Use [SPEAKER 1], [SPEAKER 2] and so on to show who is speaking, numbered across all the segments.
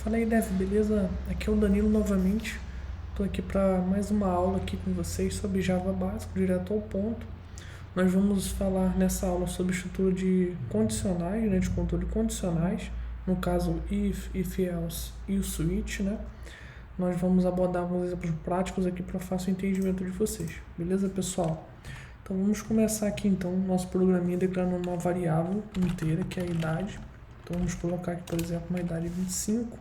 [SPEAKER 1] Fala aí, Dev, beleza? Aqui é o Danilo novamente. Estou aqui para mais uma aula aqui com vocês sobre Java básico, direto ao ponto. Nós vamos falar nessa aula sobre estrutura de condicionais, né, de controle de condicionais, no caso if, else e o switch, né? Nós vamos abordar alguns exemplos práticos aqui para fácil entendimento de vocês, beleza, pessoal? Então vamos começar aqui então o nosso programinha declarando uma variável inteira, que é a idade. Então vamos colocar aqui, por exemplo, uma idade de 25.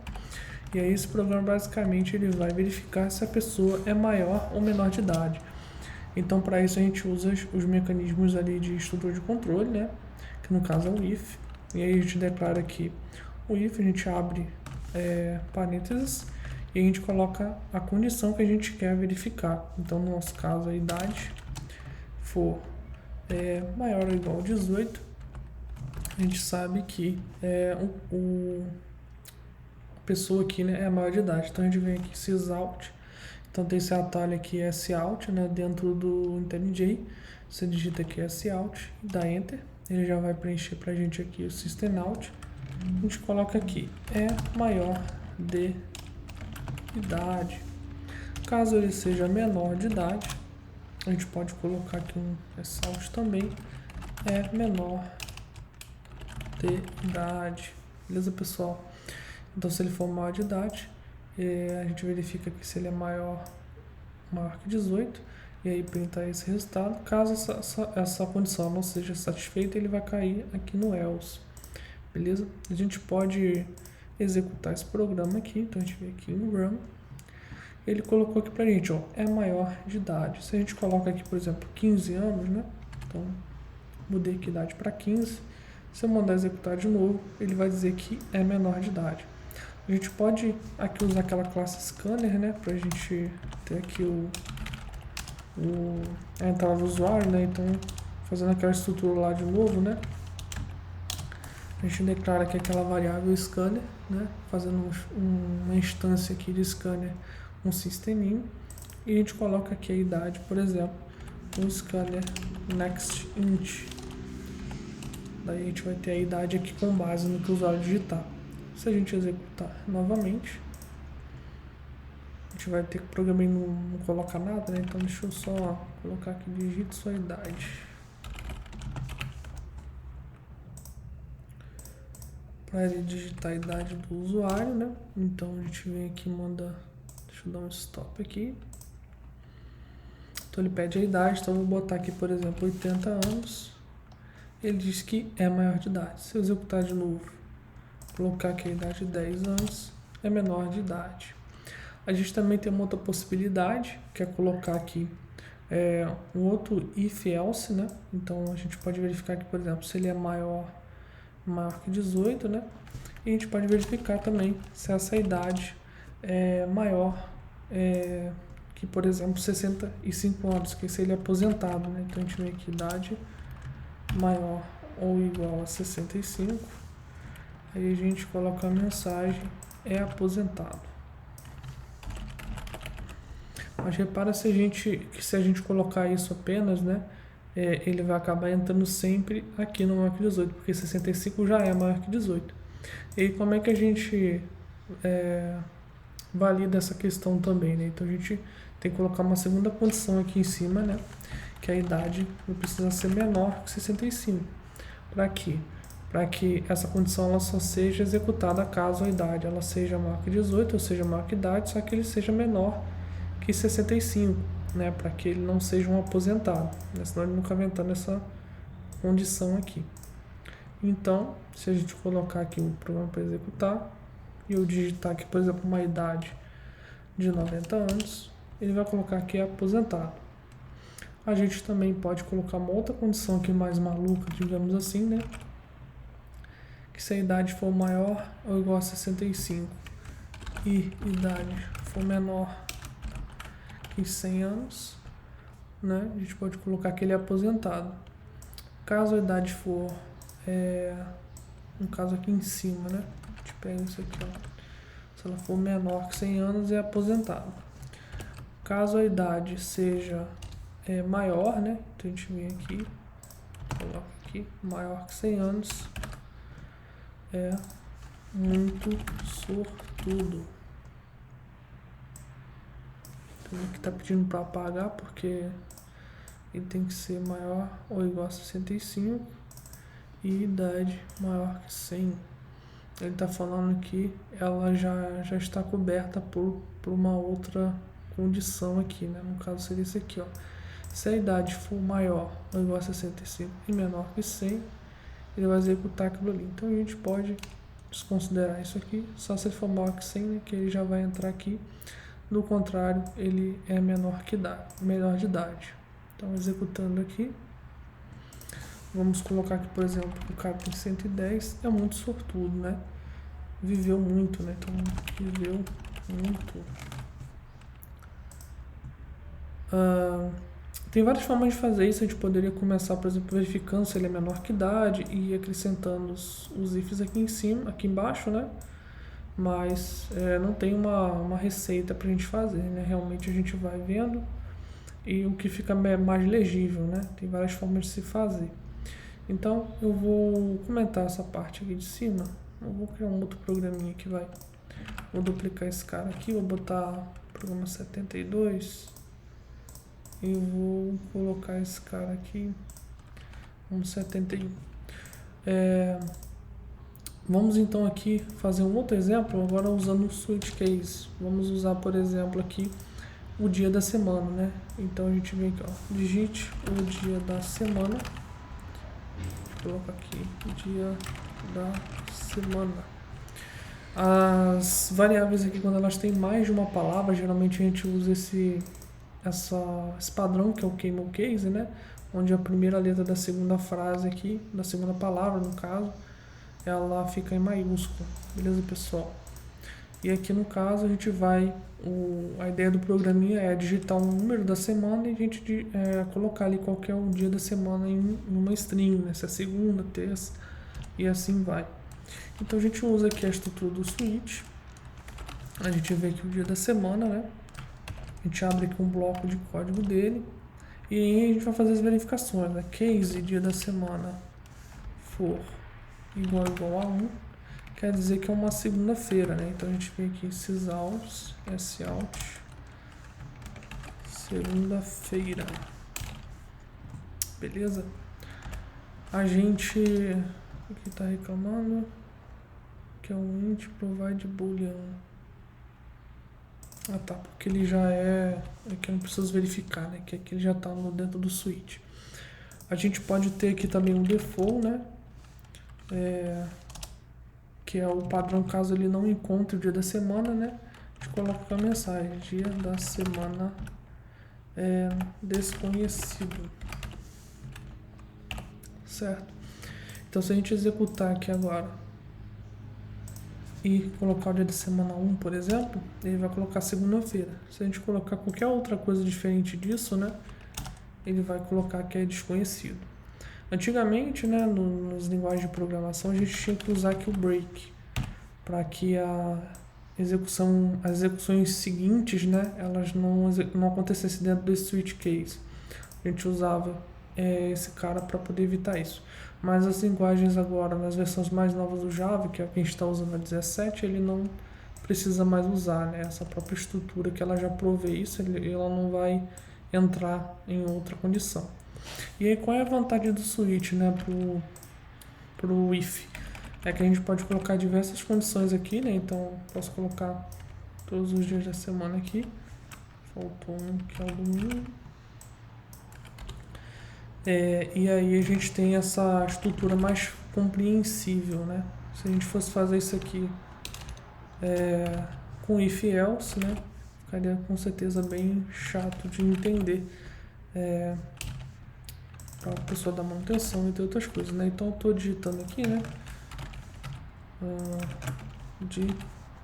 [SPEAKER 1] E aí esse programa basicamente ele vai verificar se a pessoa é maior ou menor de idade. Então para isso a gente usa os mecanismos ali de estrutura de controle, né? Que no caso é o if. E aí a gente declara aqui o if, a gente abre parênteses e a gente coloca a condição que a gente quer verificar. Então no nosso caso a idade for maior ou igual a 18, a gente sabe que a pessoa aqui, né, é maior de idade. Então a gente vem aqui sysout. Então tem esse atalho aqui sout, né, dentro do IntelliJ. Você digita aqui sout e dá enter. Ele já vai preencher pra gente aqui o systemout. A gente coloca aqui maior de idade. Caso ele seja menor de idade, a gente pode colocar aqui um sout também, menor de idade. Beleza, pessoal? Então se ele for maior de idade, a gente verifica aqui se ele é maior que 18 e aí printa esse resultado. Caso essa condição não seja satisfeita, ele vai cair aqui no else. Beleza? A gente pode executar esse programa aqui. Então a gente vem aqui no run. Ele colocou aqui pra gente, ó, é maior de idade. Se a gente coloca aqui, por exemplo, 15 anos, né? Então, mudei aqui a idade para 15. Se eu mandar executar de novo, ele vai dizer que é menor de idade. A gente pode aqui usar aquela classe scanner, né? Pra gente ter aqui a entrada do usuário, né? Então, fazendo aquela estrutura lá de novo, né? A gente declara aqui aquela variável scanner, né? Fazendo uma instância aqui de scanner, um systemin, e a gente coloca aqui a idade, por exemplo, um scanner next int. Daí a gente vai ter a idade aqui com base no que o usuário digitar. Se a gente executar novamente, a gente vai ter que o programa não colocar nada, né? Então deixa eu só colocar aqui, digite sua idade. Para ele digitar a idade do usuário, né? Então a gente vem aqui e manda, deixa eu dar um stop aqui. Então ele pede a idade, então eu vou botar aqui, por exemplo, 80 anos. Ele diz que é maior de idade. Se eu executar de novo, colocar aqui a idade de 10 anos, é menor de idade. A gente também tem uma outra possibilidade, que é colocar aqui um outro if else, né? Então a gente pode verificar aqui, por exemplo, se ele é maior que 18, né? E a gente pode verificar também se essa idade é maior que, por exemplo, 65 anos, que se ele é aposentado, né? Então a gente vem aqui, idade maior ou igual a 65, aí a gente coloca a mensagem aposentado. Mas repara se a gente colocar isso apenas, né, ele vai acabar entrando sempre aqui no maior que 18, porque 65 já é maior que 18. E aí como é que a gente valida essa questão também, né? Então a gente tem que colocar uma segunda condição aqui em cima, né, que a idade não precisa ser menor que 65. Para quê? Para que essa condição ela só seja executada caso a idade ela seja maior que 18, ou seja, maior que idade, só que ele seja menor que 65, né? Para que ele não seja um aposentado, né? Senão ele nunca vai entrar nessa condição aqui. Então, se a gente colocar aqui o programa para executar, e eu digitar aqui, por exemplo, uma idade de 90 anos, ele vai colocar aqui aposentado. A gente também pode colocar uma outra condição aqui mais maluca, digamos assim, né? Que se a idade for maior ou igual a 65 e idade for menor que 100 anos, né? A gente pode colocar que ele é aposentado. Caso a idade for, no caso aqui em cima, né? A gente pega isso aqui, ó. Se ela for menor que 100 anos, é aposentado. Caso a idade seja maior, né? Então a gente vem aqui, coloca aqui, maior que 100 anos, muito sortudo. Então aqui tá pedindo para apagar porque ele tem que ser maior ou igual a 65 e idade maior que 100. Ele está falando que ela já está coberta por uma outra condição aqui, né? No caso seria isso aqui, ó. Se a idade for maior ou igual a 65 e menor que 100, ele vai executar aquilo ali. Então a gente pode desconsiderar isso aqui, só se ele for maior que 100, né? Que ele já vai entrar aqui. Do contrário, ele é menor de idade. Então executando aqui, vamos colocar aqui, por exemplo, o cara tem 110, é muito sortudo, né? Viveu muito, né? Então, viveu muito. Tem várias formas de fazer isso. A gente poderia começar, por exemplo, verificando se ele é menor que idade e acrescentando os ifs aqui em cima, aqui embaixo, né? Mas não tem uma receita pra gente fazer, né? Realmente a gente vai vendo e o que fica mais legível, né? Tem várias formas de se fazer. Então eu vou comentar essa parte aqui de cima. Eu vou criar um outro programinha que vai. Vou duplicar esse cara aqui, vou botar programa 72 e vou colocar esse cara aqui no 71. Vamos então aqui fazer um outro exemplo, agora usando o switch case. Vamos usar, por exemplo, aqui o dia da semana, né? Então a gente vem aqui, ó, digite o dia da semana. Coloca aqui dia da semana. As variáveis aqui, quando elas têm mais de uma palavra, geralmente a gente usa esse padrão que é o camel case, né? Onde a primeira letra da segunda frase aqui, da segunda palavra no caso, ela fica em maiúsculo, beleza, pessoal? E aqui no caso a gente vai, a ideia do programinha é digitar um número da semana e a gente colocar ali qual que é o dia da semana em uma string, né? Se é segunda, terça e assim vai. Então a gente usa aqui a estrutura do switch, a gente vê aqui o dia da semana, né? A gente abre aqui um bloco de código dele e aí a gente vai fazer as verificações, né? Case dia da semana for igual a 1, quer dizer que é uma segunda-feira, né? Então a gente vem aqui sysout, segunda-feira, beleza? A gente aqui tá reclamando que é um int provide boolean. Ah tá, porque ele já aqui eu não preciso verificar, né? Que aqui ele já tá dentro do switch. A gente pode ter aqui também um default, né? Que é o padrão caso ele não encontre o dia da semana, né? A gente coloca a mensagem, dia da semana desconhecido, certo? Então se a gente executar aqui agora e colocar o dia da semana 1, por exemplo, ele vai colocar segunda-feira. Se a gente colocar qualquer outra coisa diferente disso, né? Ele vai colocar que é desconhecido. Antigamente, né, nas linguagens de programação, a gente tinha que usar aqui o break para que as execuções seguintes, né, elas não acontecessem dentro desse switch case. A gente usava esse cara para poder evitar isso. Mas as linguagens agora, nas versões mais novas do Java, que é o que a gente está usando a 17, ele não precisa mais usar, né, essa própria estrutura que ela já provê isso, ela não vai entrar em outra condição. E aí qual é a vantagem do switch, né, pro if? É que a gente pode colocar diversas condições aqui, né? Então posso colocar todos os dias da semana aqui. Faltou um que é o domingo. E aí a gente tem essa estrutura mais compreensível, né? Se a gente fosse fazer isso aqui com if else, né? Ficaria com certeza bem chato de entender para a pessoa da manutenção, entre outras coisas, né? Então eu estou digitando aqui, né? De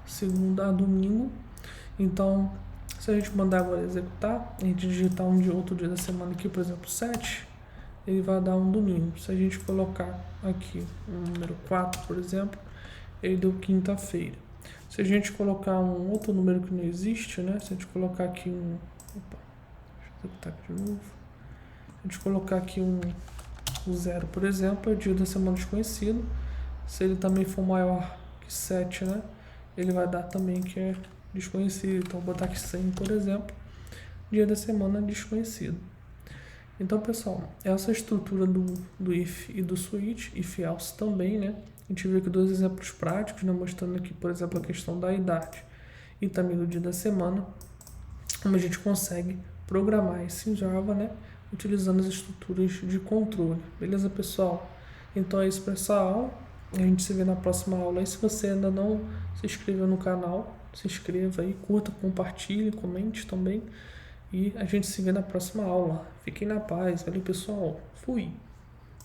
[SPEAKER 1] segunda a domingo. Então se a gente mandar agora executar, a gente digitar outro dia da semana aqui, por exemplo 7, ele vai dar um domingo. Se a gente colocar aqui o número 4, por exemplo, ele deu quinta-feira. Se a gente colocar um outro número que não existe, né? Se a gente colocar aqui deixa eu executar aqui de novo. Se a gente colocar aqui o 0, por exemplo, é o dia da semana desconhecido. Se ele também for maior que 7, né? Ele vai dar também que é desconhecido. Então, vou botar aqui 100, por exemplo, dia da semana desconhecido. Então, pessoal, essa estrutura do if e do switch, if e else também, né? A gente viu aqui 2 exemplos práticos, né? Mostrando aqui, por exemplo, a questão da idade e também do dia da semana, como a gente consegue programar isso em Java, né? Utilizando as estruturas de controle. Beleza, pessoal? Então é isso para essa aula. A gente se vê na próxima aula. E se você ainda não se inscreveu no canal, se inscreva aí, curta, compartilhe, comente também. E a gente se vê na próxima aula. Fiquem na paz. Valeu, pessoal. Fui!